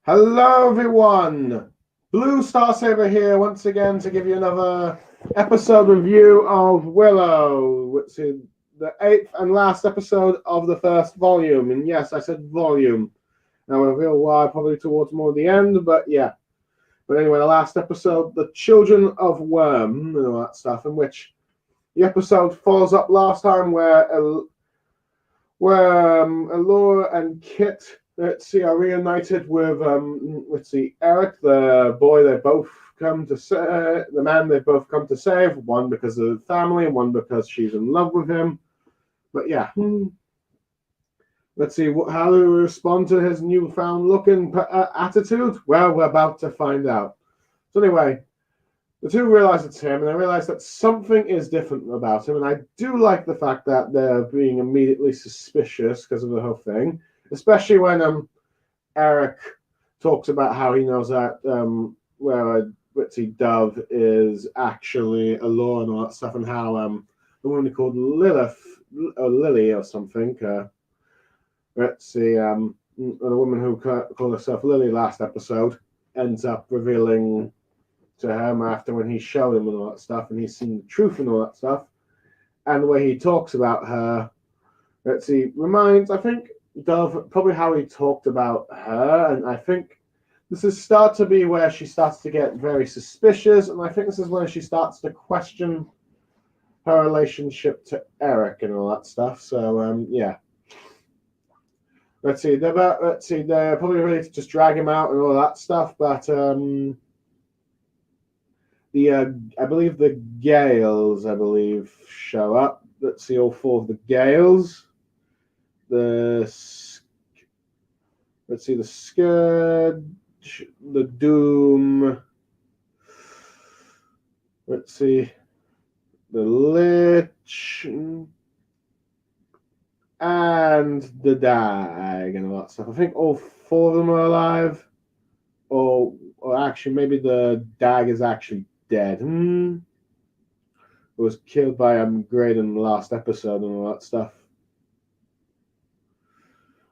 Hello, everyone. Blue Star Saber here once again to give you another episode review of Willow, which is the 8th and last episode of the first volume. And yes, I said volume. Now we'll reveal why probably towards more the end, but yeah. But anyway, the last episode, The Children of Worm, and all that stuff, in which the episode follows up last time where Allura and Kit, are reunited with Eric, the boy they both come to the man they both come to save. One because of the family, and one because she's in love with him. But yeah, let's see how do we respond to his newfound look and attitude. Well, we're about to find out. So anyway, the two realize it's him, and they realize that something is different about him. And I do like the fact that they're being immediately suspicious because of the whole thing, especially when Eric talks about how he knows that Dove is actually a law and all that stuff, and how the woman called Lilith or Lily or something. The woman who called herself Lily last episode ends up revealing to him after when he showed him and all that stuff, and he's seen the truth and all that stuff, and the way he talks about her, reminds, I think, Dove probably how he talked about her, and I think this is start to be where she starts to get very suspicious, and I think this is where she starts to question her relationship to Eric and all that stuff. So yeah. They're probably ready to just drag him out and all that stuff, but I believe the Gales, show up. Let's see, all four of the Gales. The Scourge, the Doom. Let's see, the Lich, and the Dag and all that stuff. I think all four of them are alive. Or actually, maybe the Dag is actually dead. It was killed by Graydon in the last episode and all that stuff.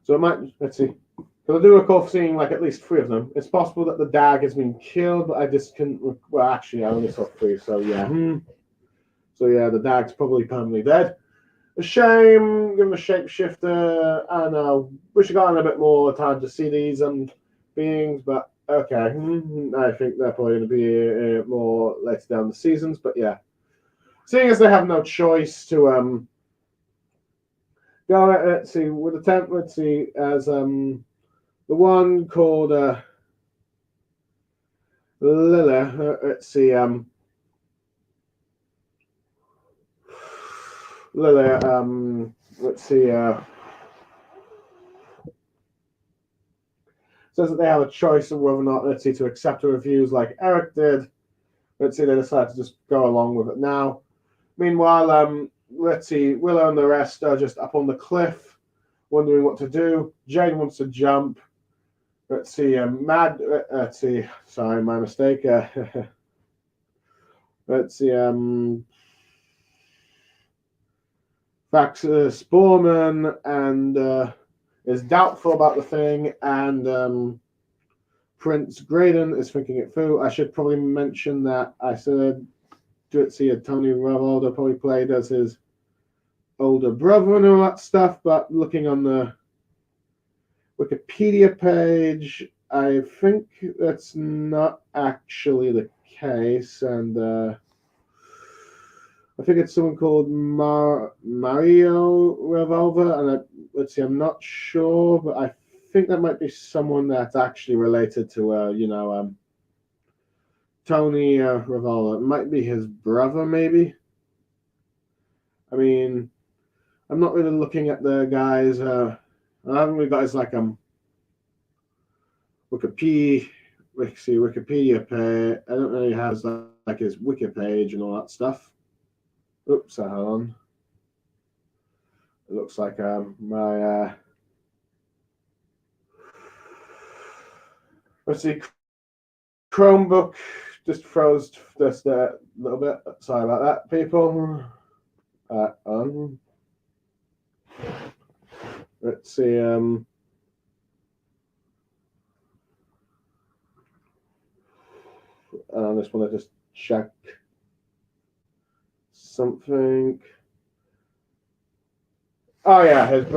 So it might, let's see. Because I do recall seeing like at least three of them. It's possible that the Dag has been killed, but I just couldn't. Well, actually, I only saw three, so yeah. So yeah, the Dag's probably permanently dead. A shame, given a shapeshifter. I don't know. Wish I got a bit more time to see these beings, but okay. I think they're probably going to be more later down the seasons, but yeah. Seeing as they have no choice to go, let's see, with the temp, let's see, as the one called Lila, let's see, Lila, let's see, says that they have a choice of whether or not, let's see, to accept the reviews like Eric did. Let's see, they decide to just go along with it now. Meanwhile, let's see, Willow and the rest are just up on the cliff, wondering what to do. Jade wants to jump. Let's see, let's see, sorry, my mistake. Let's see, Sporman and is doubtful about the thing, and Prince Graydon is thinking it through. I should probably mention that I said, let's see, Tony Revolder probably played as his older brother and all that stuff, but looking on the Wikipedia page, I think that's not actually the case, and I think it's someone called Mario Revolver, and let's see, I'm not sure, but I think that might be someone that's actually related to, Tony Revolver. It might be his brother, maybe. I mean, I'm not really looking at the guys. I haven't really got his Wikipedia page. I don't really have like his wiki page and all that stuff. Oops, hold on. It looks like my let's see, Chromebook just froze just a little bit. Sorry about that, people. Let's see. I just want to just check something. Oh yeah, it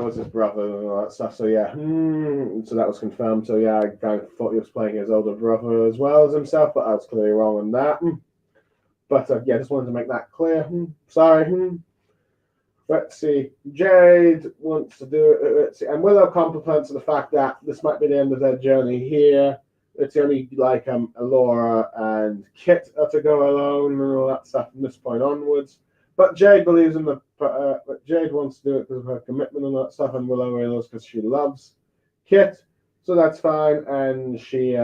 was his brother and all that stuff. So yeah, so that was confirmed. So yeah, I kind of thought he was playing his older brother as well as himself, but I was clearly wrong on that. But yeah, just wanted to make that clear. Sorry. Let's see. Jade wants to do it. Let's see. And Willow compliments the fact that this might be the end of their journey here. It's only like Alora and Kit are to go alone and all that stuff from this point onwards. But Jade believes in the. But Jade wants to do it because of her commitment and that stuff, and Willow realizes because she loves Kit, so that's fine. And she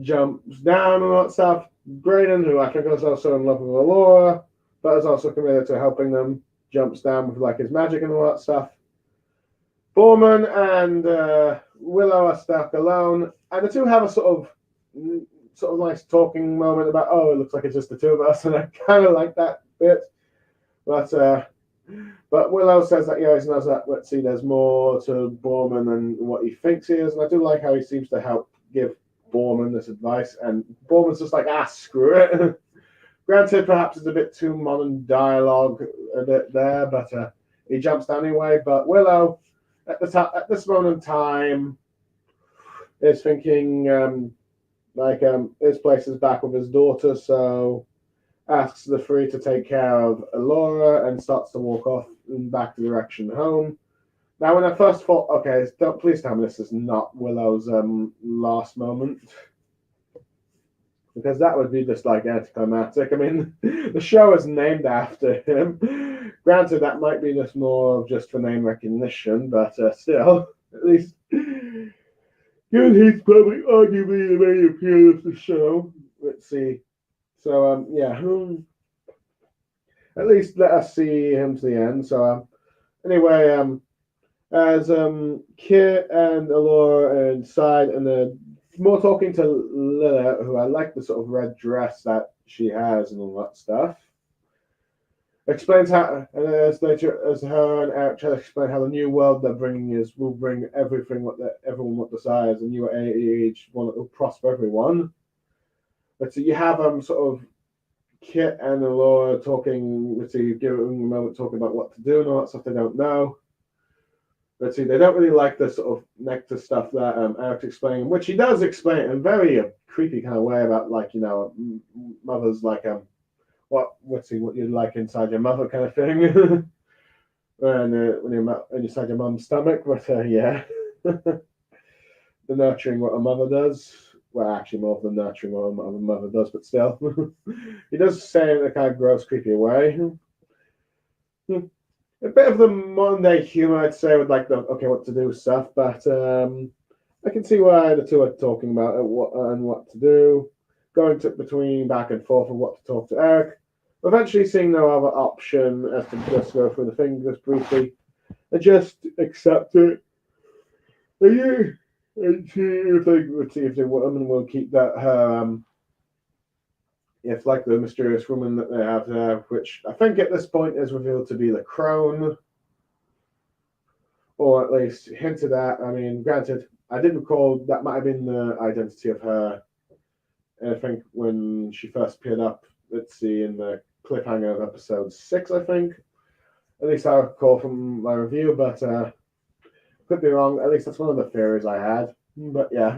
jumps down and all that stuff. Graydon, who I think is also in love with Alora, but is also committed to helping them, jumps down with like his magic and all that stuff. Borman and Willow are stuck alone, and the two have a sort of nice talking moment about, oh, it looks like it's just the two of us, and I kind of like that bit. But Willow says that he always knows that, let's see, there's more to Borman than what he thinks he is, and I do like how he seems to help give Borman this advice, and Borman's just like, screw it. Granted, perhaps it's a bit too modern dialogue a bit there, but he jumps down anyway. But Willow, at this moment in time, is thinking his place is back with his daughter, so asks the three to take care of Alora and starts to walk off in back direction home. Now, when I first thought, okay, please tell me this is not Willow's last moment, because that would be just like anticlimactic. I mean, the show is named after him. Granted, that might be just more just for name recognition, but still, at least, he's probably arguably the main appeal of the show. Let's see. So, yeah, at least let us see him to the end. So, anyway, as Kit and Alora are inside, and they're more talking to Lila, who I like the sort of red dress that she has and all that stuff. Explains how, and as her and Eric try to explain how the new world they're bringing will bring everything everyone what desires, a new age, one that will prosper everyone. But so you have sort of Kit and Alora talking, giving a moment talking about what to do and all that stuff they don't know. But see, they don't really like the sort of nectar stuff that Eric's explaining, which he does explain in a very creepy kind of way about, like, mother's like what you'd like inside your mother kind of thing, when you're inside your mum's stomach. But yeah, the nurturing what a mother does. Well, actually, more of the nurturing what a mother does, but still, he does say in a kind of gross, creepy way. A bit of the modern day humor, I'd say, with like the what to do stuff, but I can see why the two are talking about it, what to do, going between back and forth and what to talk to Eric. Eventually, seeing no other option as to just go through the thing just briefly and just accept it. And see if the woman will keep that her if like the mysterious woman that they have there, which I think at this point is revealed to be the crone, or at least hinted at. I mean, granted, I did recall that might have been the identity of her. I think when she first appeared up, let's see, in the cliffhanger of episode 6, I think. At least I recall from my review, but could be wrong. At least that's one of the theories I had. But yeah.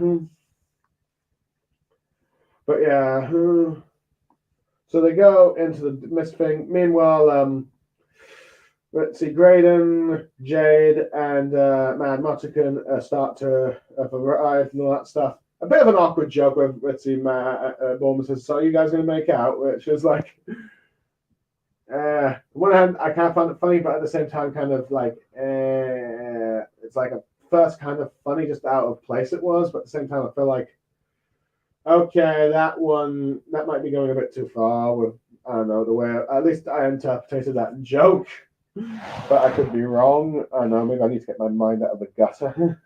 So they go into the mist thing. Meanwhile, let's see, Graydon, Jade, and Mad Motican start to arrive and all that stuff. A bit of an awkward joke where, let's see, Bowman says, so are you guys going to make out? Which is like, on one hand, I kind of find it funny, but at the same time, kind of like, it's like a first kind of funny, just out of place it was, but at the same time, I feel like, okay, that might be going a bit too far with, I don't know, the way, at least I interpreted that joke, but I could be wrong. I don't know, maybe I need to get my mind out of the gutter.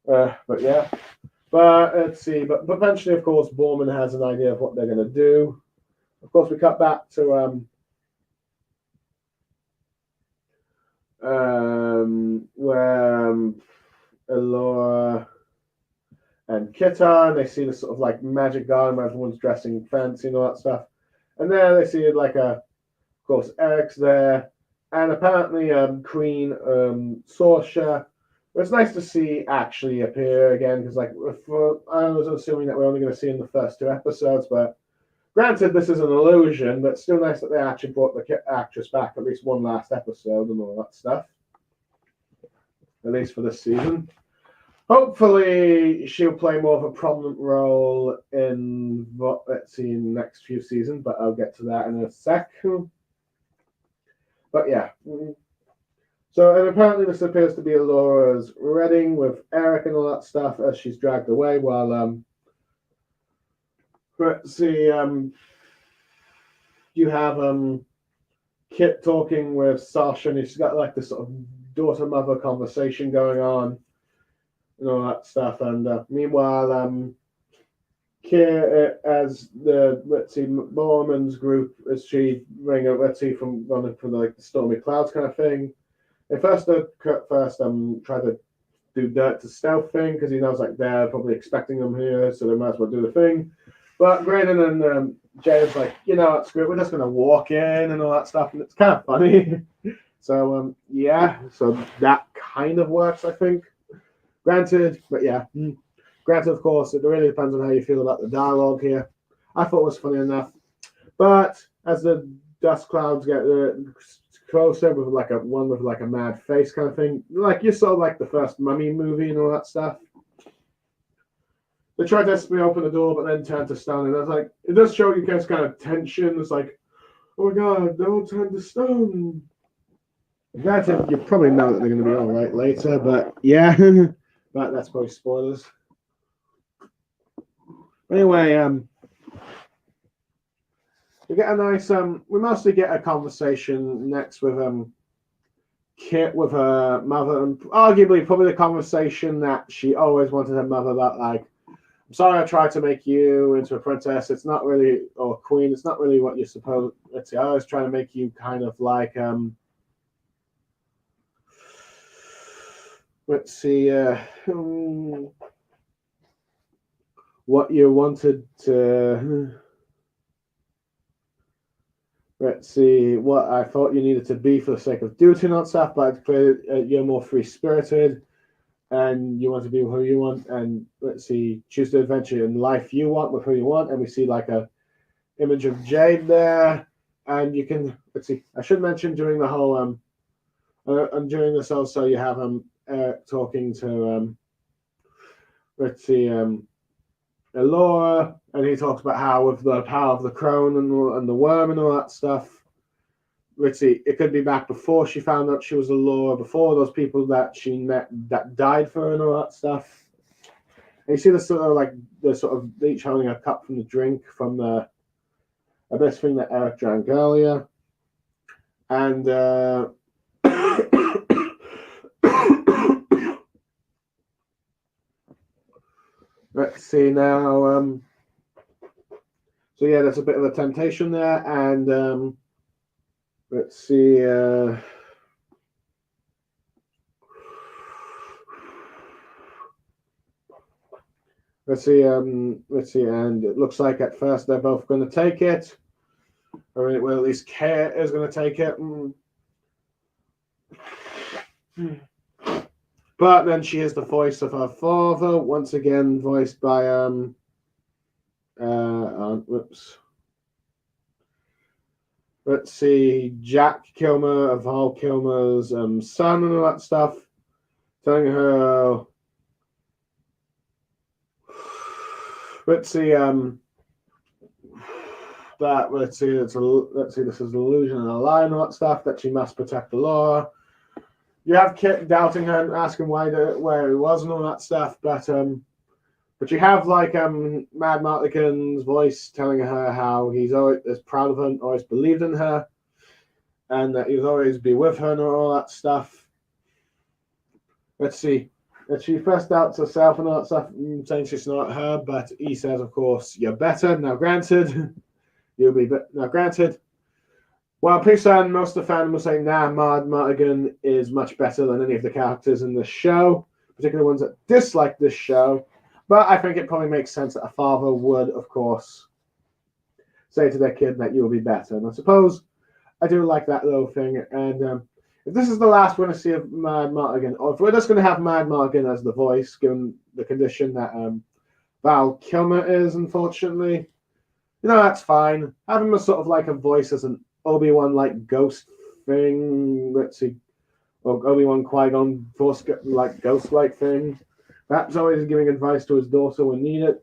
But yeah. But let's see, but eventually, of course, Borman has an idea of what they're going to do. Of course, we cut back to where Alora Kita, and they see the sort of like magic garden where everyone's dressing fancy and all that stuff. And there they see like of course, Eric's there, and apparently Queen Sorsha. It's nice to see actually appear again because, like, I was assuming that we're only going to see in the first 2 episodes, but granted, this is an illusion, but still nice that they actually brought the actress back at least one last episode and all that stuff. At least for this season. Hopefully, she'll play more of a prominent role in what let's see in the next few seasons, but I'll get to that in a sec. But yeah. So, and apparently this appears to be Laura's wedding with Eric and all that stuff as she's dragged away while, let's see, you have Kit talking with Sasha, and she's got like this sort of daughter-mother conversation going on and all that stuff. And meanwhile, Kit, as the, let's see, Mormon's group, as she bring up, let's see, from running from like the stormy clouds kind of thing. They first try to do dirt to stealth thing because he knows like they're probably expecting them here, so they might as well do the thing. But Graydon and Jay's like, you know, it's good. We're just gonna walk in and all that stuff, and it's kind of funny. So yeah, so that kind of works, I think. Granted, but yeah, granted, of course, it really depends on how you feel about the dialogue here. I thought it was funny enough, but as the dust clouds get closer with like one with like a mad face kind of thing, like you saw like the first Mummy movie and all that stuff. They tried to desperately open the door, but then turned to stone, and I was like, it does show you guys kind of tension. It's like, oh my god, don't turn to stone. Granted, you probably know that they're going to be all right later, but yeah, but that's probably spoilers. Anyway, we get a nice we mostly get a conversation next with Kit with her mother, and arguably probably the conversation that she always wanted her mother about, like, I'm sorry I tried to make you into a princess, it's not really, or queen, it's not really what you're supposed, let's see, I was trying to make you kind of like let's see what you wanted to, let's see, what I thought you needed to be for the sake of duty and stuff, but you're more free-spirited, and you want to be who you want, and let's see, choose the adventure in life you want with who you want, and we see like a image of Jade there, and you can, let's see, I should mention during the whole, and during this also you have talking to, let's see, Laura, and he talks about how with the power of the crone and the worm and all that stuff. Let's see, it could be back before she found out she was a Laura, before those people that she met that died for her and all that stuff. And you see the sort of like the sort of each holding a cup from the drink from the abyss thing that Eric drank earlier. And let's see now. So yeah, there's a bit of a temptation there, and let's see. Let's see. Let's see, and it looks like at first they're both going to take it, or well, at least Kate is going to take it. But then she is the voice of her father, once again voiced by whoops. Let's see, Jack Kilmer of Val Kilmer's son and all that stuff, telling her. Let's see, that let's see, this is an illusion and a lie and all that stuff, that she must protect the law. You have Kit doubting her and asking where he was and all that stuff, but you have like Mad Martigan's voice telling her how he's always is proud of her and always believed in her, and that he'll always be with her and all that stuff. Let's see. That she first doubts herself and all that stuff, saying she's not her, but he says, of course, you're better. Now granted, you'll be now granted. Well, pretty certain most of the fandom will say, nah, Mad Martigan is much better than any of the characters in the show, particularly ones that dislike this show. But I think it probably makes sense that a father would, of course, say to their kid that you'll be better. And I suppose I do like that little thing. And if this is the last we're going to see of Mad Martigan, or if we're just going to have Mad Martigan as the voice, given the condition that Val Kilmer is, unfortunately, that's fine. Have him as sort of like a voice as an Obi-Wan like ghost thing. Let's see. Or Obi-Wan Qui-Gon force like ghost-like thing. Perhaps always giving advice to his daughter when needed.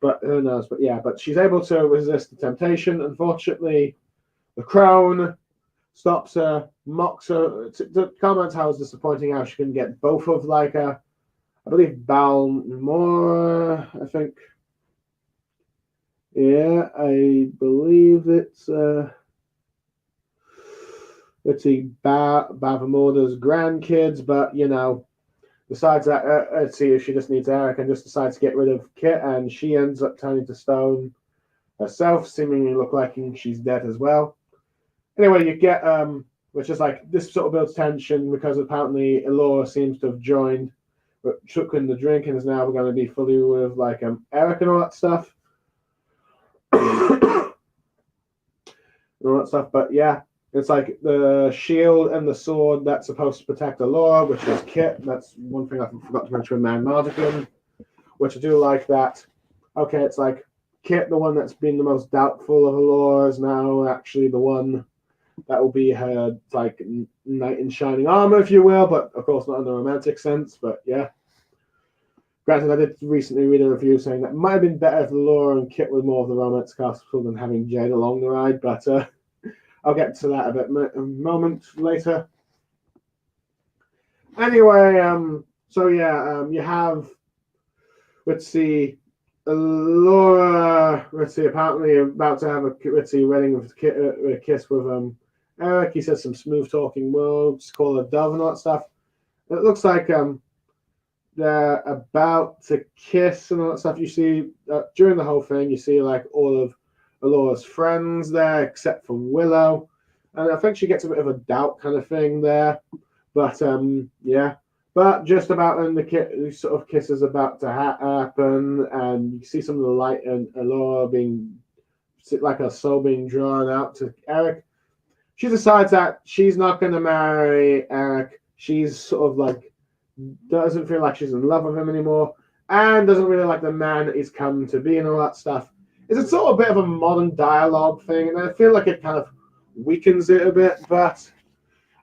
But who knows? But yeah, but she's able to resist the temptation. Unfortunately, the crone stops her, mocks her, comments how it's disappointing how she couldn't get both of like I believe Balmora, I think. Yeah, I believe it's let's see, Bavamorda's grandkids, but decides that let's see if she just needs Eric and just decides to get rid of Kit, and she ends up turning to stone herself, seemingly look like she's dead as well. Anyway, you get which is like this sort of builds tension because apparently Elora seems to have joined, but took in the drink and is now going to be fully with like Eric and all that stuff. and all that stuff, but yeah. It's like the shield and the sword that's supposed to protect Elora, which is Kit. That's one thing I forgot to mention with Mad Mardigan, which I do like that. Okay, it's like Kit, the one that's been the most doubtful of Elora, is now actually the one that will be her like knight in shining armor, if you will, but of course not in the romantic sense. But yeah. Granted, I did recently read a review saying that it might have been better if Elora and Kit were more of the romance castle than having Jade along the ride, but I'll get to that a moment later. Anyway, so yeah, you have, let's see, Laura, let's see, apparently about to have a, let's see, wedding with a kiss with Eric. He says some smooth talking words, call her Dove and all that stuff. It looks like they're about to kiss and all that stuff. You see, during the whole thing, you see like all of Elora's friends there, except for Willow. And I think she gets a bit of a doubt kind of thing there. But, yeah. But just about when the sort of kiss is about to happen, and you see some of the light and Elora being, like her soul being drawn out to Eric, she decides that she's not going to marry Eric. She's sort of like, doesn't feel like she's in love with him anymore, and doesn't really like the man that he's come to be and all that stuff. It's a sort of bit of a modern dialogue thing, and I feel like it kind of weakens it a bit, but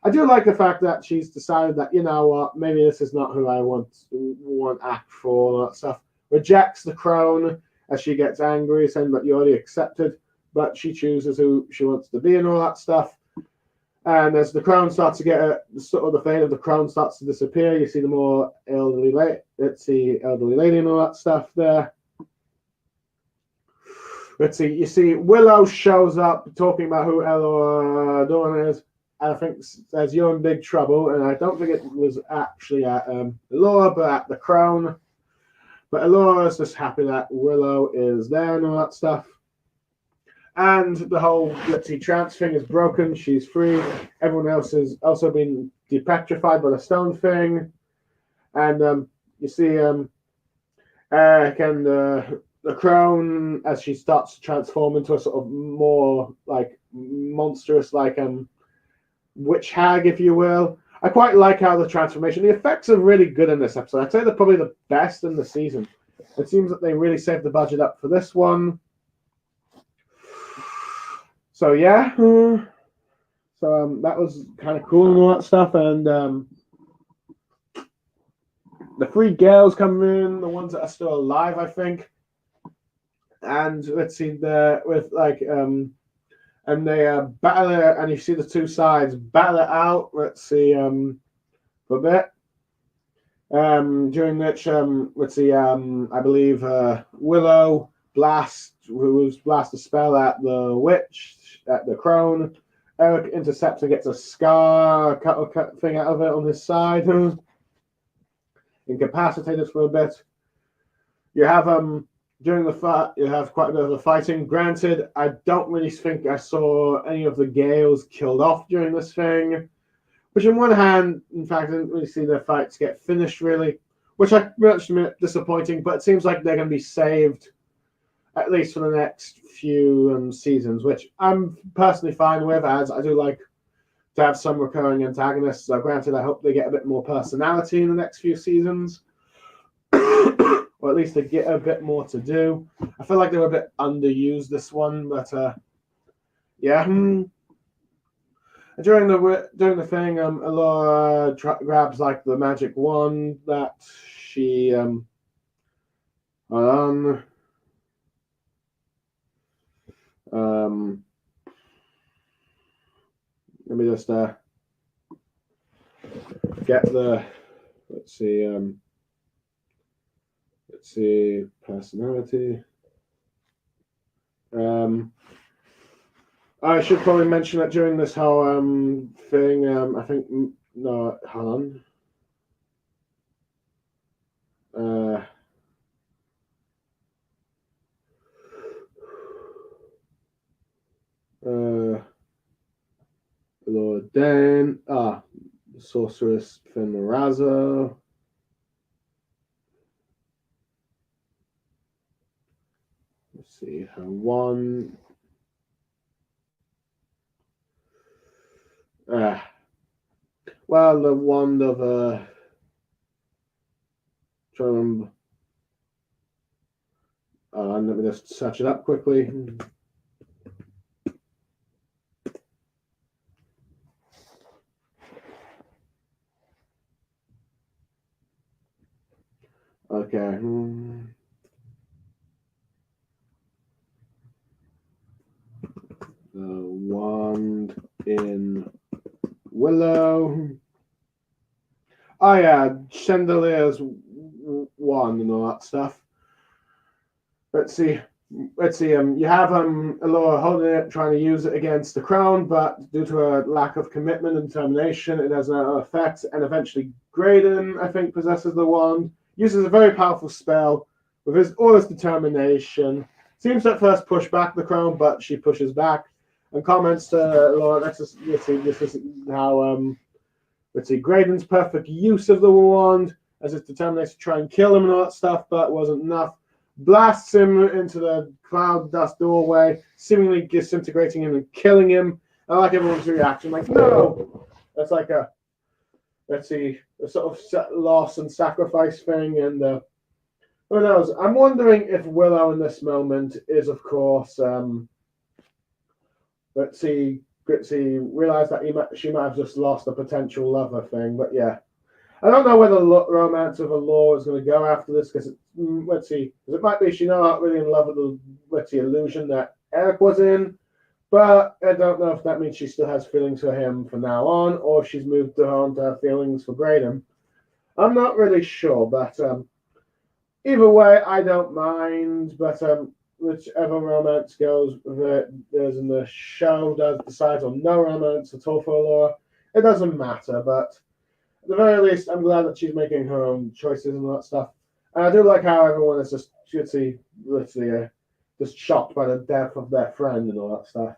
I do like the fact that she's decided that, you know what, maybe this is not who I want act for, all that stuff. Rejects the crone as she gets angry, saying that you already accepted, but she chooses who she wants to be and all that stuff. And as the crone starts to get sort of the fate of the crone starts to disappear, you see the more elderly lady and all that stuff there. Let's see, you see Willow shows up talking about who Elora Dawn is. And I think says you're in big trouble, and I don't think it was actually at Elora, but at the crone. But Elora is just happy that Willow is there and all that stuff. And the whole, let's see, trance thing is broken. She's free. Everyone else has also been depetrified by the stone thing. And you see Eric and the crone as she starts to transform into a sort of more like monstrous, like witch hag, if you will. I quite like how the transformation, the effects are really good in this episode. I'd say they're probably the best in the season. It seems that they really saved the budget up for this one. So yeah, so that was kind of cool and all that stuff. And the three girls come in, the ones that are still alive, I think. And let's see, they're with like and they battle it, and you see the two sides battle it out. Let's see, for a bit. During which let's see, I believe Willow blast a spell at the witch, at the crone. Eric intercepts and gets a scar cut thing out of it on his side. Incapacitated for a bit. You have during the fight, you have quite a bit of a fighting. Granted, I don't really think I saw any of the Gales killed off during this thing. Which on one hand, in fact, I didn't really see their fights get finished really. which I much admit disappointing, but it seems like they're going to be saved at least for the next few seasons, which I'm personally fine with, as I do like to have some recurring antagonists. So granted, I hope they get a bit more personality in the next few seasons, or at least they get a bit more to do. I feel like they were a bit underused this one, but yeah. During the thing, Alora grabs like the magic wand that she hold on. Let me just get the let's see personality. I should probably mention that during this whole thing, I think no, hold on. Lord Dan, the sorceress Fenraza. Let's see, her wand. Well, the wand of trying to remember. Let me just search it up quickly. Okay. The wand in Willow. Oh yeah, Chandelier's wand and all that stuff. Let's see. You have Alora holding it, trying to use it against the crown, but due to a lack of commitment and determination, it has no effect. And eventually, Graydon, I think, possesses the wand, uses a very powerful spell with all his determination. Seems to at first push back the crown, but she pushes back and comments to Alora. Let's see. This is how Graydon's perfect use of the wand as his determination to try and kill him and all that stuff, but wasn't enough. Blasts him into the cloud dust doorway, seemingly disintegrating him and killing him. I like everyone's reaction, like, no! That's like a sort of loss and sacrifice thing, and who knows? I'm wondering if Willow in this moment is, of course, realize that she might have just lost a potential lover thing, but yeah. I don't know where the romance of Alora is going to go after this, because it might be she's not really in love with the illusion that Eric was in, but I don't know if that means she still has feelings for him from now on, or if she's moved on to her feelings for Graydon. I'm not really sure, but either way, I don't mind, but whichever romance goes there's in the show decides on no romance at all for Alora, it doesn't matter, but at the very least, I'm glad that she's making her own choices and all that stuff. And I do like how everyone is just just shocked by the death of their friend and all that stuff.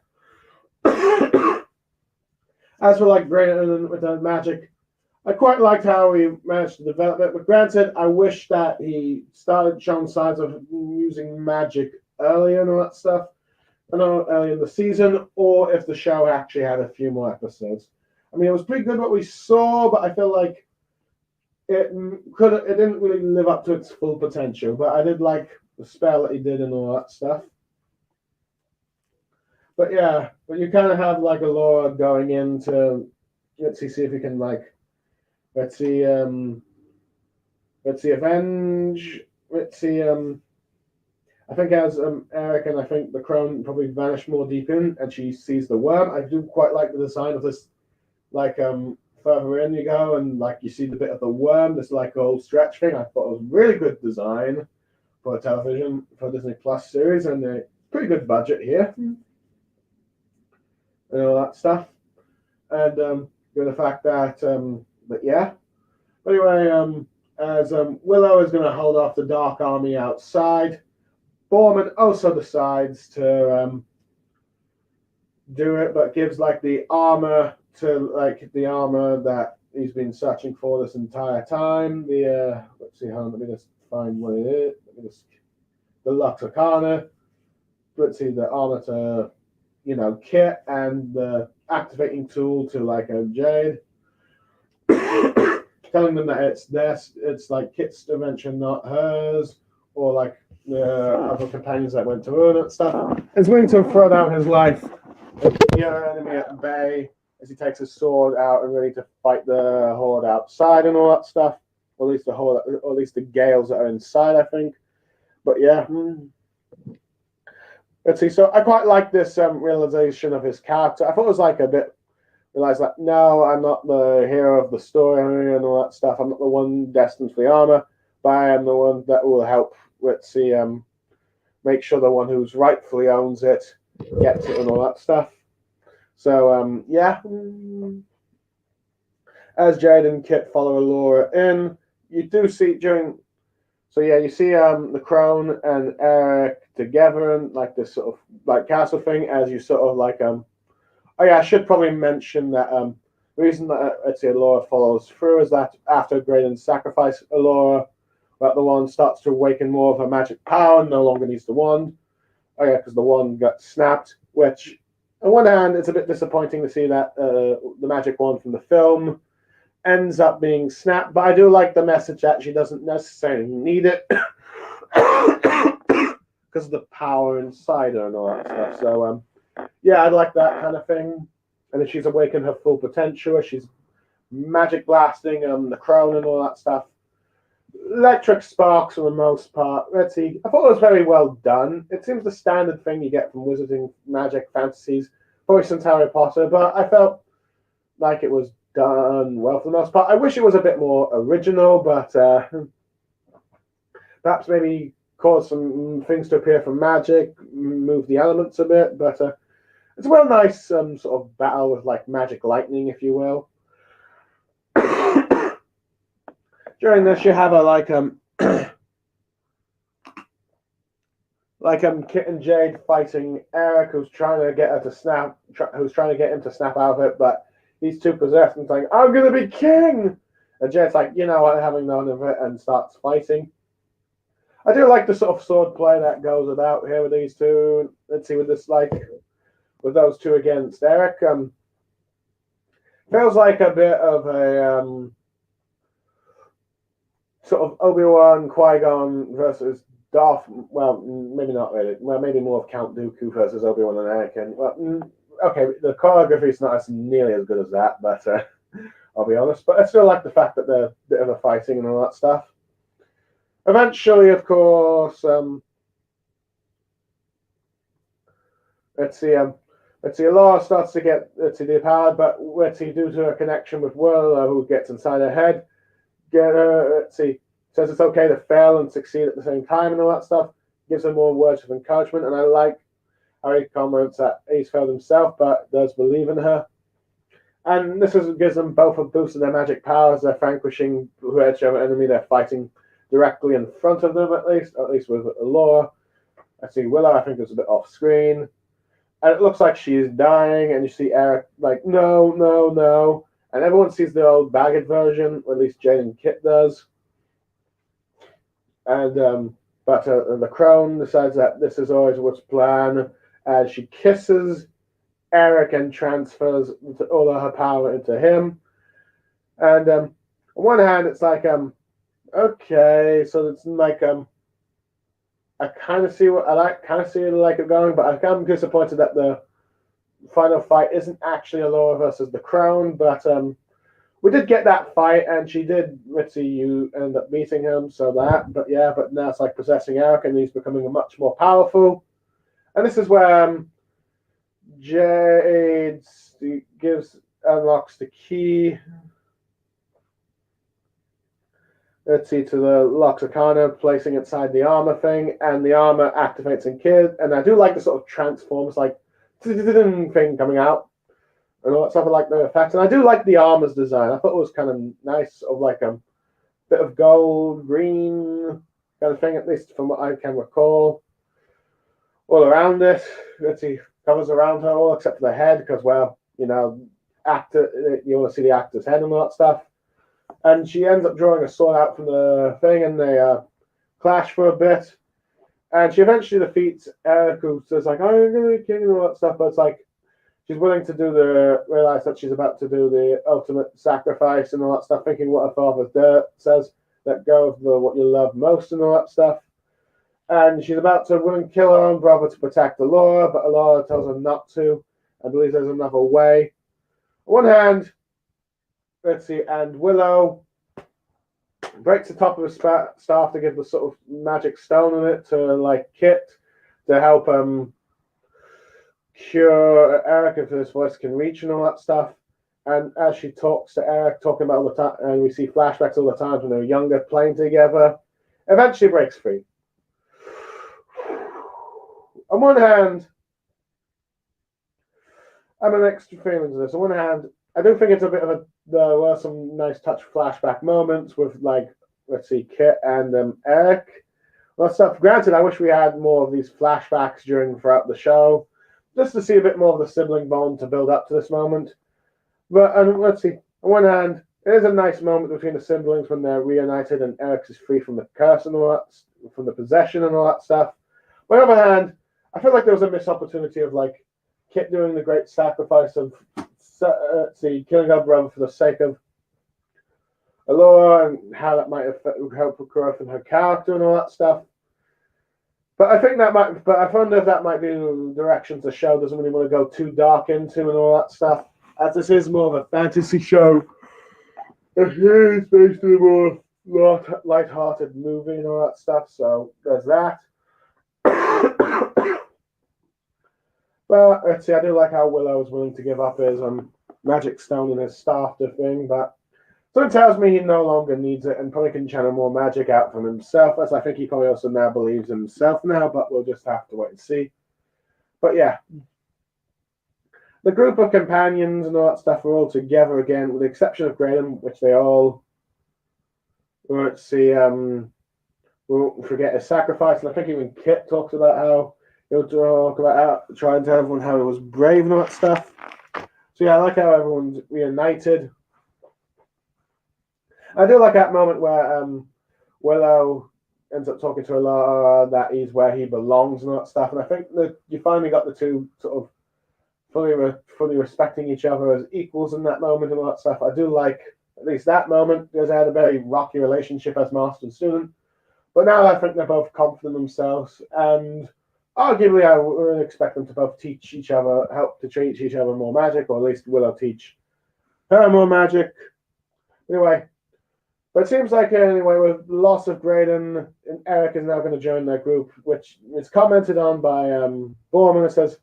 As for like Graydon with the magic, I quite liked how he managed to develop it. But granted, I wish that he started showing signs of using magic earlier and all that stuff. I know early in the season, or if the show actually had a few more episodes. I mean, it was pretty good what we saw, but I feel like it didn't really live up to its full potential. But I did like the spell that he did and all that stuff. But yeah, but you kind of have like Alora going into see if we can avenge. I think as Eric and I think the crone probably vanish more deep in, and she sees the worm. I do quite like the design of this. Further in you go, and you see the bit of the worm, this old stretch thing. I thought it was really good design for a television, for a Disney Plus series, and a pretty good budget here, and all that stuff. And the fact that, but yeah. Anyway, as Willow is going to hold off the Dark Army outside, Borman also decides to do it, but gives the armor to like the armor that he's been searching for this entire time. The let's see, hold on, let me just find what it is. Let me just the Lux Arcana. Let's see, the armor to Kit, and the activating tool to like a Jade, telling them that it's like Kit's dimension, not hers, or like the other companions that went to her and stuff. He's willing to throw down his life, your enemy at bay, as he takes his sword out and ready to fight the horde outside and all that stuff, or at least the horde, or at least the Gales that are inside, I think. But yeah. Let's see. So I quite like this realization of his character. I thought it was like a bit realized like, no, I'm not the hero of the story and all that stuff. I'm not the one destined for the armor, but I am the one that will help. Let's see, make sure the one who's rightfully owns it gets it and all that stuff. So yeah. As Jade and Kit follow Laura in, you do see during. So yeah, you see the Crone and Eric together in like this sort of like castle thing, as you sort of like oh yeah, I should probably mention that the reason that let's say Laura follows through is that after Graydon's sacrifice, Laura, that the wand starts to awaken more of her magic power and no longer needs the wand. Oh yeah, because the wand got snapped, which on one hand it's a bit disappointing to see that the magic wand from the film ends up being snapped, but I do like the message that she doesn't necessarily need it because of the power inside her and all that stuff. So yeah, I like that kind of thing. And if she's awakened her full potential, she's magic blasting the Crone and all that stuff. Electric sparks for the most part. Let's see. I thought it was very well done. It seems the standard thing you get from wizarding magic fantasies, probably since Harry Potter, but I felt like it was done well for the most part. I wish it was a bit more original, but perhaps maybe cause some things to appear from magic, move the elements a bit, but it's a well nice sort of battle with like magic lightning, if you will. During this, you have a Kit and Jade fighting Eric, who's trying to get her to snap, who's trying to get him to snap out of it, but he's too possessed and saying, "I'm gonna be king," and Jade's like, "You know what, having none of it," and starts fighting. I do like the sort of sword play that goes about here with these two. Let's see, with this with those two against Eric, feels like a bit of a sort of Obi-Wan, Qui-Gon versus Darth. Well, maybe not really. Well, maybe more of Count Dooku versus Obi-Wan and Anakin. Well, okay, the choreography is not as nearly as good as that, but I'll be honest. But I still like the fact that they're a bit of a fighting and all that stuff. Eventually, of course, let's see, Laura starts to get depowered, but let's see, due to her connection with Willow, who gets inside her head, says it's okay to fail and succeed at the same time and all that stuff. Gives her more words of encouragement, and I like how he comments that he's failed himself, but does believe in her. And this gives them both a boost in their magic powers. They're vanquishing whichever enemy they're fighting directly in front of them, at least with Laura. I see Willow, I think, is a bit off screen. And it looks like she's dying, and you see Eric like, no, no, no. And everyone sees the old bagged version, or at least Jane and Kit does. And but the Crone decides that this is always what's planned, as she kisses Eric and transfers all of her power into him. And on one hand, it's like okay, so it's like I kind of see what I like, it going, but I'm disappointed that the final fight isn't actually Laura versus the Crone, but we did get that fight, and she did. Let's see, you end up beating him, so that. But yeah, but now it's like possessing Eric, and he's becoming much more powerful. And this is where Jade unlocks the key. Let's see, to the Lux Arcana, placing inside the armor thing, and the armor activates in Kid. And I do like the sort of transforms, like thing coming out, and all that stuff. I like the effects, and I do like the armor's design. I thought it was kind of nice, sort of like a bit of gold, green kind of thing, at least from what I can recall. All around it, let's see, covers around her all except for the head, because, well, you know, actor. You want to see the actor's head and all that stuff. And she ends up drawing a sword out from the thing, and they clash for a bit. And she eventually defeats Eric, who says like, "Oh, you're gonna be king" and all that stuff. But it's like she's willing to realize that she's about to do the ultimate sacrifice and all that stuff, thinking what her father says, let go of what you love most and all that stuff. And she's about to willing to kill her own brother to protect Alora, but Alora tells her not to. I believe there's another way. On one hand, let's see, and Willow breaks the top of his staff to give the sort of magic stone in it to like Kit to help cure Eric if his voice can reach and all that stuff. And as she talks to Eric, talking about all the time, and we see flashbacks all the time when they were younger, playing together, eventually breaks free. On one hand, I have mixed feelings of this. On one hand, I do think it's a bit of there were some nice touch flashback moments with, like, let's see, Kit and Eric. Well, stuff. Granted, I wish we had more of these flashbacks throughout the show, just to see a bit more of the sibling bond to build up to this moment. But let's see. On one hand, it is a nice moment between the siblings when they're reunited and Eric is free from the curse and all that, from the possession and all that stuff. On the other hand, I feel like there was a missed opportunity of like Kit doing the great sacrifice of killing her brother for the sake of Alora and how that might help her growth in her character and all that stuff. But I think that might. But I wonder if that might be the directions the show doesn't really want to go too dark into and all that stuff. As this is more of a fantasy show, it is basically more light-hearted movie and all that stuff. So there's that. But let's see. I do like how Willow is willing to give up his magic stone and his staff to thing, but something tells me he no longer needs it and probably can channel more magic out from himself, as I think he probably also now believes in himself now, but we'll just have to wait and see. But yeah, the group of companions and all that stuff are all together again, with the exception of Graydon, which they all, let's see, won't forget his sacrifice, and I think even Kit talks about how he'll talk about how, trying to tell everyone how he was brave and all that stuff. So yeah, I like how everyone's reunited. I do like that moment where Willow ends up talking to Alora that he's where he belongs and all that stuff. And I think that you finally got the two sort of fully respecting each other as equals in that moment and all that stuff. I do like at least that moment because they had a very rocky relationship as master and student. But now I think they're both confident in themselves, and arguably I would expect them to both teach each other, help to teach each other more magic, or at least Willow teach her more magic. Anyway. But it seems like, anyway, with the loss of Graydon, Eric is now going to join their group, which is commented on by Borman. It says,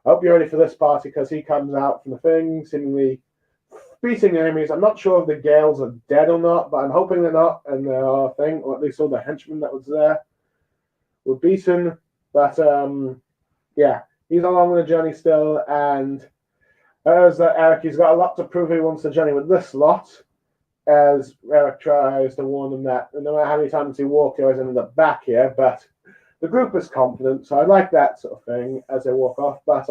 I hope you're ready for this party, because he comes out from the thing, seemingly beating the enemies. I'm not sure if the Gales are dead or not, but I'm hoping they're not, and they are a thing, or at least all the henchmen that was there were beaten. But, yeah, he's along the journey still, and as Eric, he's got a lot to prove he wants to journey with this lot. As Eric tries to warn them that no matter how many times he walked, he always ended up back here. But the group is confident, so I like that sort of thing as they walk off. But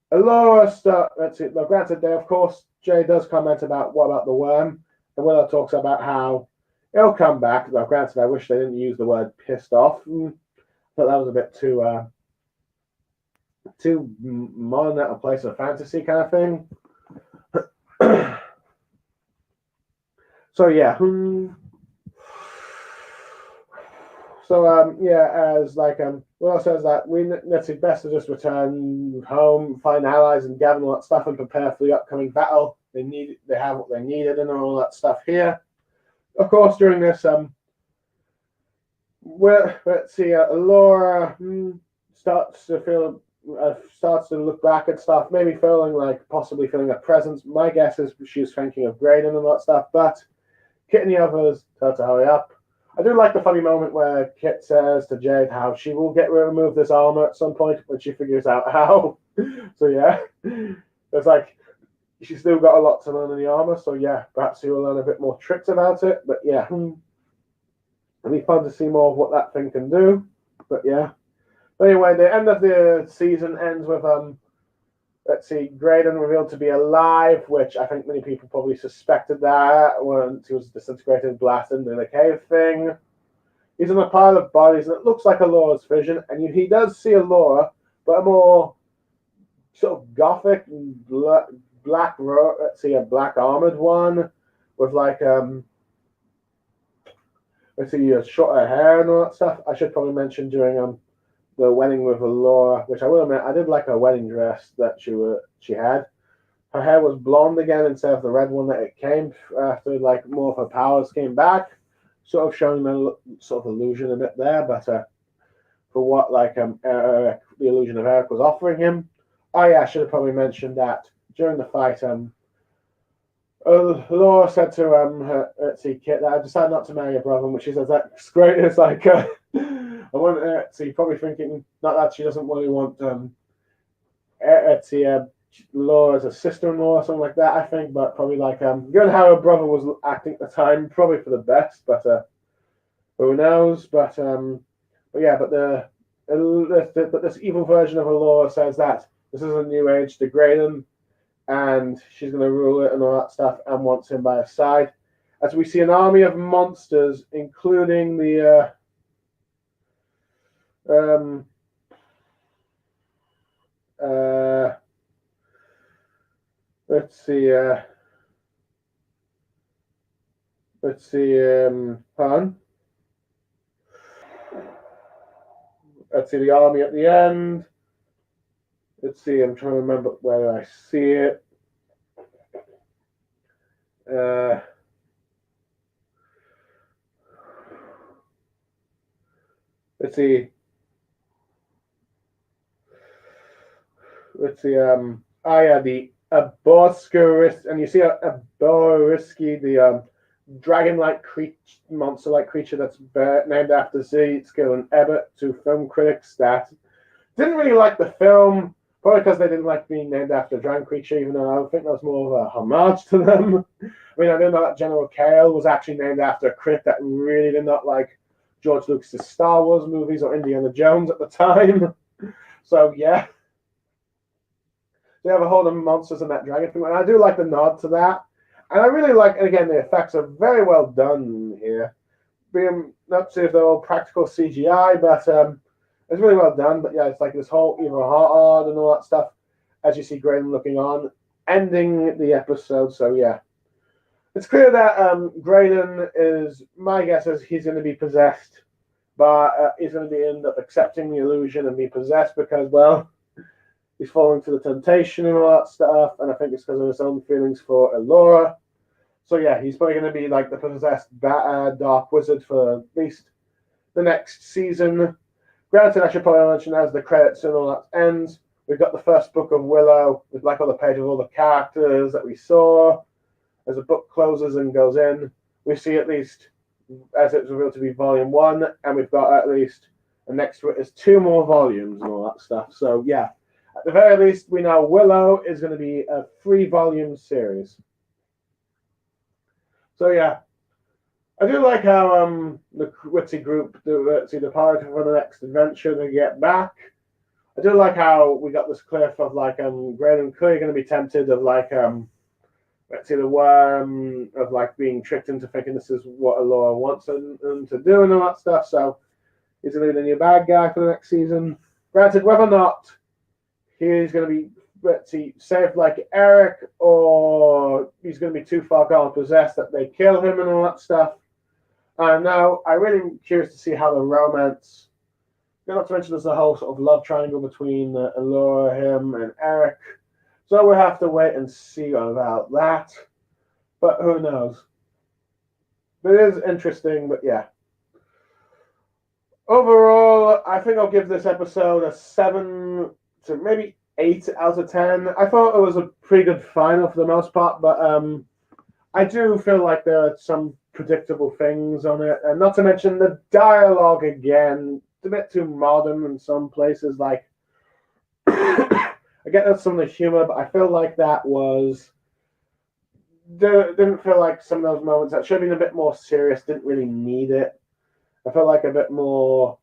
Alora let's see. Now, granted, of course, Jay does comment about what about the worm, and Willow talks about how he'll come back. Now, granted, I wish they didn't use the word pissed off. But that was a bit too modern at a place of fantasy kind of thing. So yeah, yeah, as like Willow says that it's best to just return home, find allies, and gather all that stuff, and prepare for the upcoming battle. They have what they needed, and all that stuff here. Of course, during this, let's see, Laura starts to look back at stuff, maybe possibly feeling a presence. My guess is she's thinking of Graydon and all that stuff, but Kit and the others tell her to hurry up. I do like the funny moment where Kit says to Jade how she will remove this armor at some point when she figures out how. So yeah, it's like she's still got a lot to learn in the armor. So yeah, perhaps she will learn a bit more tricks about it. But yeah, it'll be fun to see more of what that thing can do. But yeah. Anyway, the end of the season ends with let's see, Graydon revealed to be alive, which I think many people probably suspected that once he was disintegrated, blasted into the cave thing. He's in a pile of bodies, and it looks like Alora's vision, and he does see Alora, but a more sort of gothic black, let's see, a black armored one with like let's see, shorter hair and all that stuff. I should probably mention during the wedding with Alora, which I will admit I did like her wedding dress that she had. Her hair was blonde again instead of the red one that it came after like more of her powers came back, sort of showing the sort of illusion a bit there. But for what like the illusion of Eric was offering him. Oh yeah, I should have probably mentioned that during the fight, Laura said to her, let's see, Kit, that I decided not to marry your brother, which she says that's great. It's like I want see, probably thinking not that she doesn't really want let's see, Laura as a sister-in-law or something like that. I think, but probably like given how her brother was acting at the time, probably for the best. But who knows? But yeah, but but this evil version of Laura says that this is a new age to Graydon, and she's going to rule it and all that stuff, and wants him by her side. As we see an army of monsters, including the let's see, pardon. Let's see the army at the end. Let's see, I'm trying to remember where I see it. Let's see. Oh yeah, the Aborskaris, and you see a Boriski, the dragon-like monster-like creature that's named after Z. Skill and Ebert to film critics that didn't really like the film. Probably because they didn't like being named after a dragon creature, even though I think that was more of a homage to them. I mean, I didn't know that General Kale was actually named after a critic that really did not like George Lucas's Star Wars movies or Indiana Jones at the time. So, yeah. They have a whole lot of monsters in that dragon thing, and I do like the nod to that. And I really like, and again, the effects are very well done here. Being not to see if they're all practical CGI, but it's really well done. But yeah, it's like this whole heart and all that stuff as you see Graydon looking on, ending the episode. So yeah, it's clear that Graydon is, my guess is he's going to be possessed, but he's going to be end up accepting the illusion and be possessed because, well, he's falling to the temptation and all that stuff, and I think it's because of his own feelings for Elora. So yeah, he's probably going to be like the possessed dark wizard for at least the next season. Granted, I should probably mention as the credits and all that ends, we've got the first book of Willow with like all the pages of all the characters that we saw. As the book closes and goes in, we see at least, as it's revealed to be volume 1, and we've got at least, and next to it is 2 more volumes and all that stuff. So yeah, at the very least, we know Willow is going to be a 3-volume series. So yeah, I do like how the Witsy group departed for the next adventure to get back. I do like how we got this cliff of like Graydon clearly going to be tempted of like let's see the worm of like being tricked into thinking this is what Alora wants him to do and all that stuff. So he's going to be the new bad guy for the next season. Granted, whether or not he's going to be, let's see, saved like Eric, or he's going to be too far gone possessed that they kill him and all that stuff. Now, I'm really curious to see how the romance, not to mention there's a whole sort of love triangle between Elora, him, and Eric. So we'll have to wait and see about that. But who knows? But it is interesting, but yeah. Overall, I think I'll give this episode a 7 to maybe 8 out of 10. I thought it was a pretty good final for the most part, but I do feel like there are some predictable things on it, and not to mention the dialogue again. It's a bit too modern in some places. Like, I get that some of the humor, but I feel like that didn't feel like some of those moments that should have been a bit more serious. Didn't really need it. I felt like a bit more,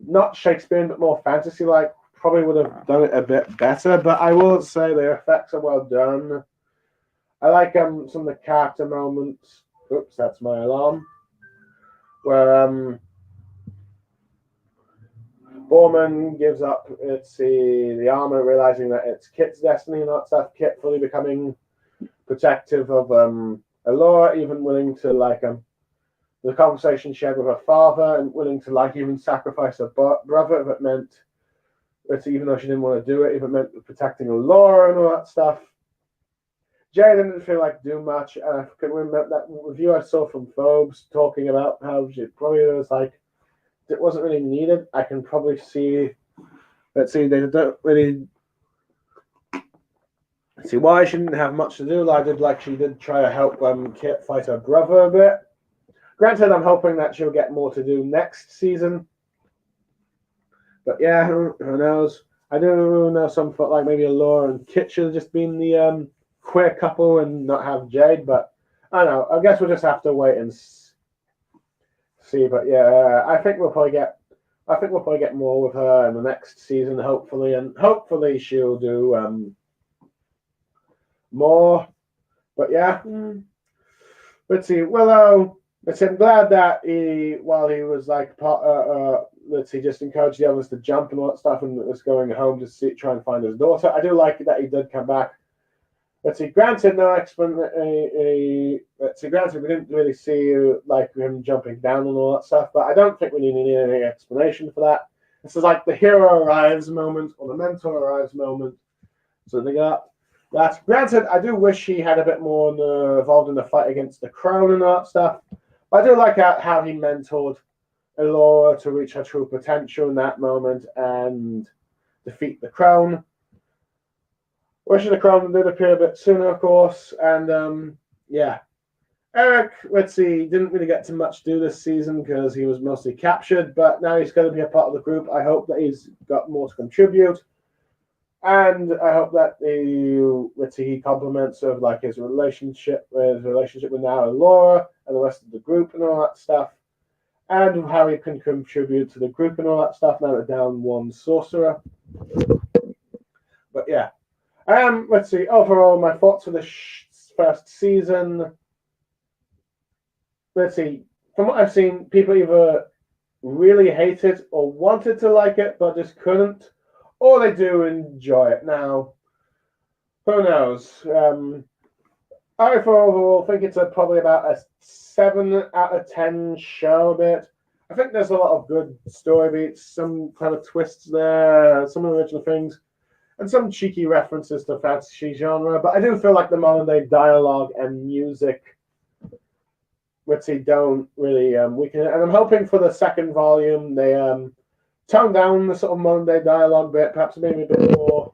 not Shakespearean, but more fantasy-like probably would have done it a bit better, but I will say the effects are well done. I like some of the character moments. Oops, that's my alarm. Where Borman gives up the armor, realizing that it's Kit's destiny and that stuff. Kit fully becoming protective of Allura, even willing to the conversation she had with her father, and willing to even sacrifice her brother if it meant even though she didn't want to do it, if it meant protecting Allura and all that stuff. Jay didn't feel like do much, and I can remember that review I saw from Phobes talking about how she probably was it wasn't really needed. I can probably see. They don't really see why she didn't have much to do. She did try to help Kit fight her brother a bit. Granted, I'm hoping that she'll get more to do next season. But yeah, who knows? I do know some thought maybe Allura and Kit should have just been the queer couple and not have Jade. But I don't know. I guess we'll just have to wait and see. But yeah, I think we'll probably get more with her in the next season, hopefully, and hopefully she'll do more. But yeah, let's see. Willow. I'm glad that while he was he just encouraged the others to jump and all that stuff, and was going home to try and find his daughter. I do like that he did come back. Granted, no explanation. Granted, we didn't really see him jumping down and all that stuff, but I don't think we need any explanation for that. This is the hero arrives moment or the mentor arrives moment. So they got that. Granted, I do wish he had a bit more involved in the fight against the Crown and all that stuff. But I do like how he mentored Allura to reach her true potential in that moment and defeat the Crown. Wishing the Crown did appear a bit sooner, of course, and yeah. Eric, didn't really get to much do this season because he was mostly captured, but now he's going to be a part of the group. I hope that he's got more to contribute, and I hope that he compliments his relationship with now Allura and the rest of the group and all that stuff, and how he can contribute to the group and all that stuff now that down one sorcerer. But yeah. Overall, my thoughts for the first season. From what I've seen, people either really hate it or wanted to like it, but just couldn't, or they do enjoy it. Now, who knows? I overall think it's probably about a 7 out of 10 show. I think there's a lot of good story beats, some kind of twists there, some original things, and some cheeky references to fantasy genre, but I do feel like the modern day dialogue and music, don't really weaken it. And I'm hoping for the second volume they tone down the sort of modern day dialogue bit, perhaps maybe a bit more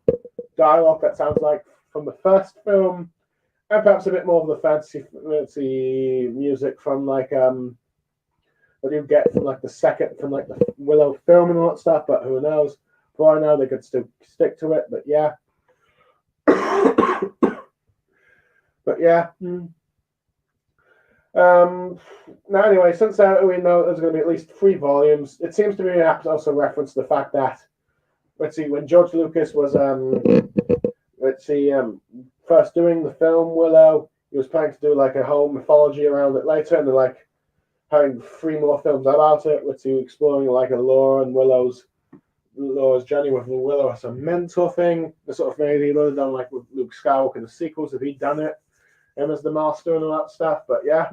dialogue that sounds like from the first film, and perhaps a bit more of the fantasy music from what you get from the Willow film and all that stuff. But who knows? For I know they could still stick to it, but yeah. But yeah. Now anyway, since we know there's going to be at least 3 volumes, it seems to me perhaps also reference the fact that when George Lucas was first doing the film Willow, he was planning to do a whole mythology around it later, and they're having 3 more films about it, exploring Allura and Laura's journey with Willow as a mentor thing, the sort of thing he would have done with Luke Skywalker in the sequels if he'd done it, him as the master and all that stuff. But yeah,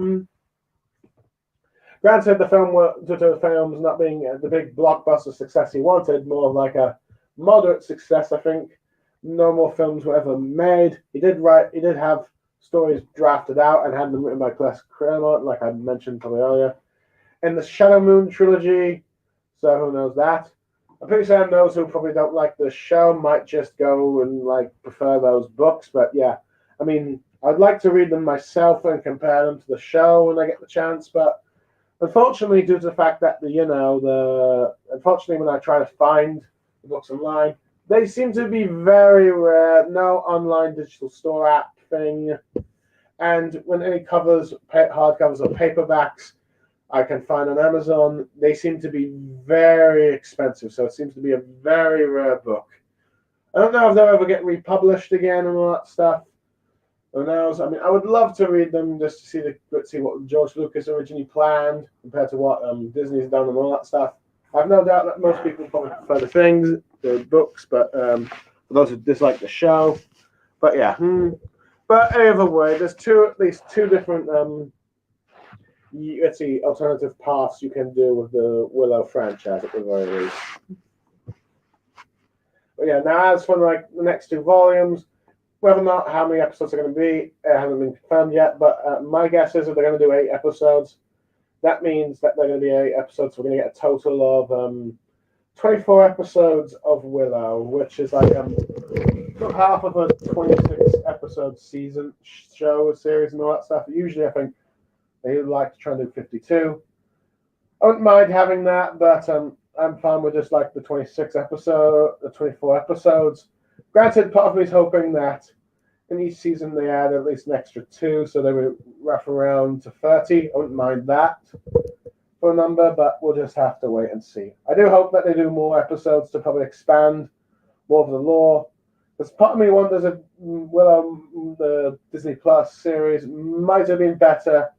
granted, the film's not being the big blockbuster success he wanted, more of a moderate success. I think no more films were ever made. He did have stories drafted out and had them written by Claes Claremont, like I mentioned probably earlier, in the Shadow Moon trilogy. So who knows that? I'm pretty sure those who probably don't like the show might just go and prefer those books. But yeah, I mean, I'd like to read them myself and compare them to the show when I get the chance. But unfortunately, due to the fact that unfortunately when I try to find the books online, they seem to be very rare. No online digital store app thing, and when any hardcovers or paperbacks, I can find on Amazon. They seem to be very expensive, so it seems to be a very rare book. I don't know if they'll ever get republished again and all that stuff. Who knows? I mean, I would love to read them just to see what George Lucas originally planned compared to what Disney's done and all that stuff. I've no doubt that most people probably prefer the books, but for those who dislike the show. But yeah. But either way, there's at least two different alternative paths you can do with the Willow franchise at the very least. But yeah, now as for like the next two volumes, whether or not how many episodes are going to be, it hasn't been confirmed yet. But my guess is that they're going to do 8 episodes. That means that they're going to be 8 episodes. So we're going to get a total of 24 episodes of Willow, which is like half of a 26 episode season show series and all that stuff. Usually, I think they like to try and do 52. I wouldn't mind having that, but I'm fine with just like the 24 episodes. Granted, part of me is hoping that in each season they add at least an extra 2, so they would rough around to 30. I wouldn't mind that for a number, but we'll just have to wait and see. I do hope that they do more episodes to probably expand more of the lore. Because part of me wonders if Willow, the Disney Plus series, might have been better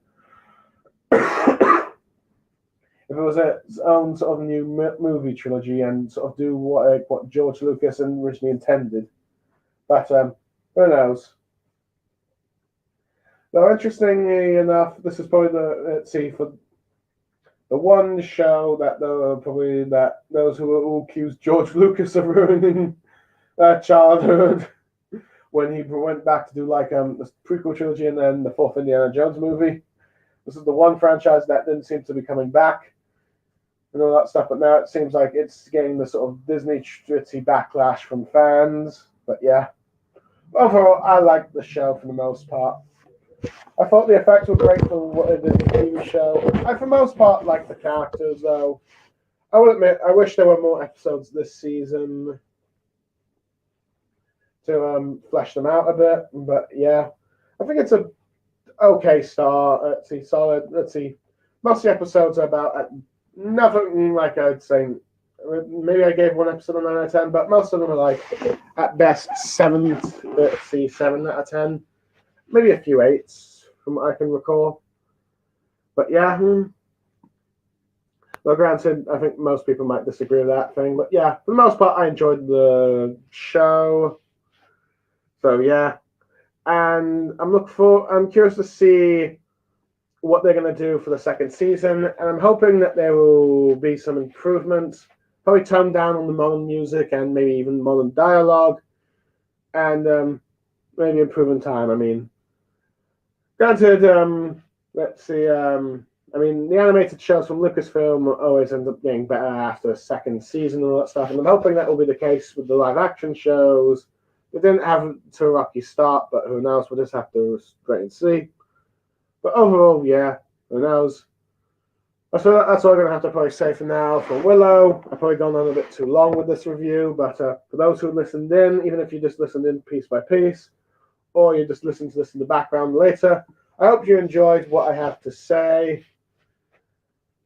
if it was its own sort of new movie trilogy and sort of do what George Lucas originally intended. But who knows? Now, interestingly enough, this is probably for the one show that those who will accuse George Lucas of ruining their childhood when he went back to do like the prequel trilogy and then the 4th Indiana Jones movie. This is the one franchise that didn't seem to be coming back and all that stuff, but now it seems like it's getting the sort of Disney stritty backlash from fans. But yeah, overall, I liked the show for the most part. I thought the effects were great for what it is a TV show. I, for the most part, liked the characters, though. I will admit, I wish there were more episodes this season to flesh them out a bit. But yeah, I think it's a okay start. Let's see, solid. Let's see. Most of the episodes are about nothing like I'd say. Maybe I gave one episode a 9 out of 10, but most of them are like at best 7. Let's see, 7 out of 10. Maybe a few 8s from what I can recall. But yeah. Well, granted, I think most people might disagree with that thing. But yeah, for the most part, I enjoyed the show. So yeah. And I'm curious to see what they're going to do for the second season. And I'm hoping that there will be some improvements. Probably tone down on the modern music and maybe even modern dialogue. And maybe improve in time. I mean, granted, let's see. I mean, the animated shows from Lucasfilm always end up getting better after the second season and all that stuff. And I'm hoping that will be the case with the live action shows. They didn't have to a rocky start, but who knows? We'll just have to wait and see. But overall, yeah, who knows? So that's all I'm going to have to probably say for now for Willow. I've probably gone on a bit too long with this review, but for those who listened in, even if you just listened in piece by piece, or you just listen to this in the background later, I hope you enjoyed what I have to say.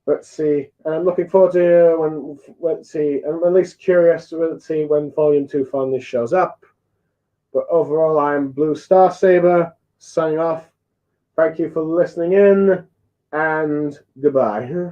Let's see. And I'm looking forward to I'm at least curious to see when Volume 2 finally shows up. But overall, I'm Blue Star Saber, signing off. Thank you for listening in, and goodbye.